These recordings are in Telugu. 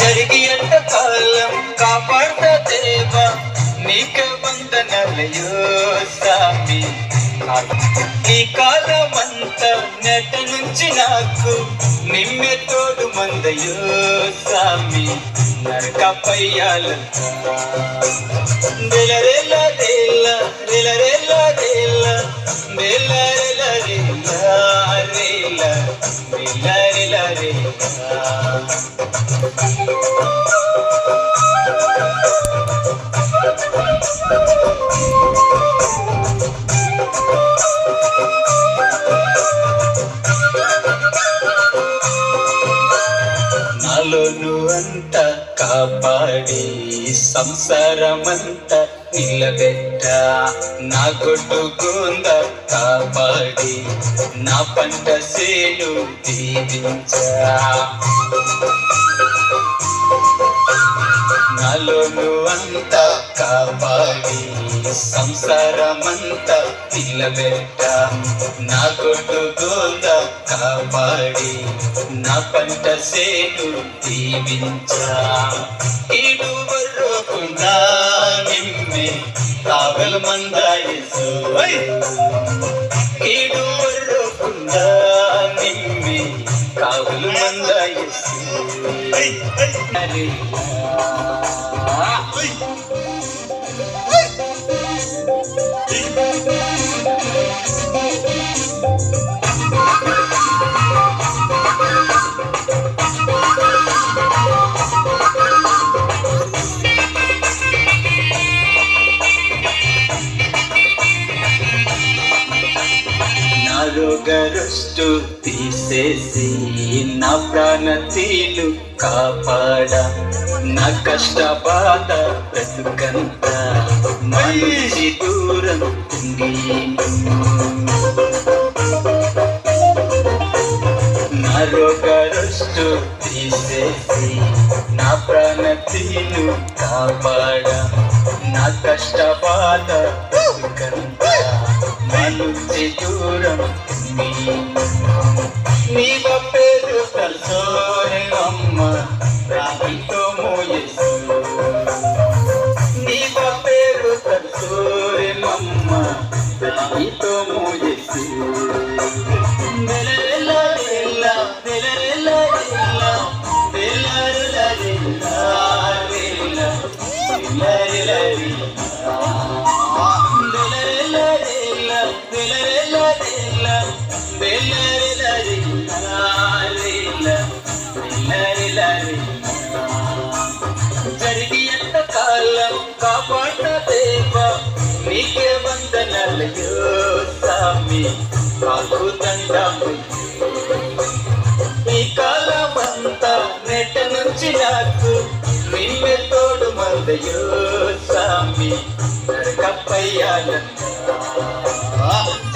జరిగి ఎంత కాలం కాపాడ దేవా నీకే వందనలయో స్వామి. ఈ కాలమంతా నెట నుంచి నాకు నిమ్మె తోడు మందయో స్వామి. నరకపయ్యాలంతా రేల రేల రేల రేల రేల రేల రేల రేల రేల రేల రేల రేల. నాలోను అంత కాపాడి సంసారమంతా నిలబెట్ట, నా గొడ్డు గోంద కాపాడి నా పంట సేను దీవించా. నాలోను అంతా కాపాడి సంసారమంతా నిలబెట్ట, నా గొడ్డు గోంద కాపాడి నా పంట సేను దీవించా. కీడు బర్రోకుండా నిమ్మె కావలు మందాయసు, కీడు బర్రోకుండా నిమ్మె కావలు మందాయసు. రోగరుష్టు తీసేసి నా ప్రాణతీలు కాపాడ, నా కష్ట బాధ బ్రతుకంత మనిషి దూరం ఉంది. నా రోగరుష్టు తీసేసి నా ప్రాణతీలు కాపాడ, నా కష్ట బాధ బ్రతుకంత మనిషి దూరం. నీవ పేరు తల్సోరే అమ్మ రాయితో మోయేసు, నీవ పేరు తల్సోరే అమ్మ రాయితో మోయేసు. నెలల నెల నెలల నెల నెలల నెల నెల జరిగి ఎంత కాలం కాపాడ దేవా నీకే వందనలయో స్వామి. కాకు దండము ఈ కాలమంతా నెట నుంచి నాకు నిమ్మె తోడు మందయో స్వామి. నరకపయ్యాలంతా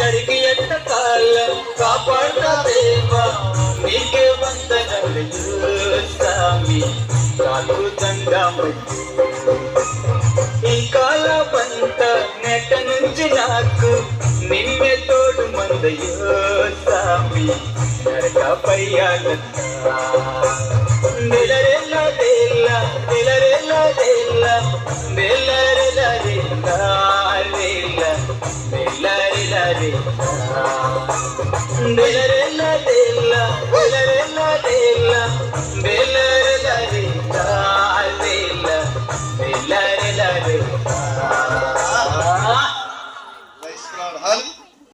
జరిగి ఎంత కాలం కాపాడ దేవా నీకే వందనలయో స్వామి. కాకు దండము ఈ కాలమంతా నెట నుంచి నాకు నిమ్మె తోడు మందయో స్వామి. నరకపయ్యాలంతా నెలరెల్ల రేల నెలరెల్ల రేల నెలరెల రేల రేల నెలరెల రేల నెలరెల్ల రేల నెలరెల్ల రేల నెలరెల రేల రేల నెలరెల రేల.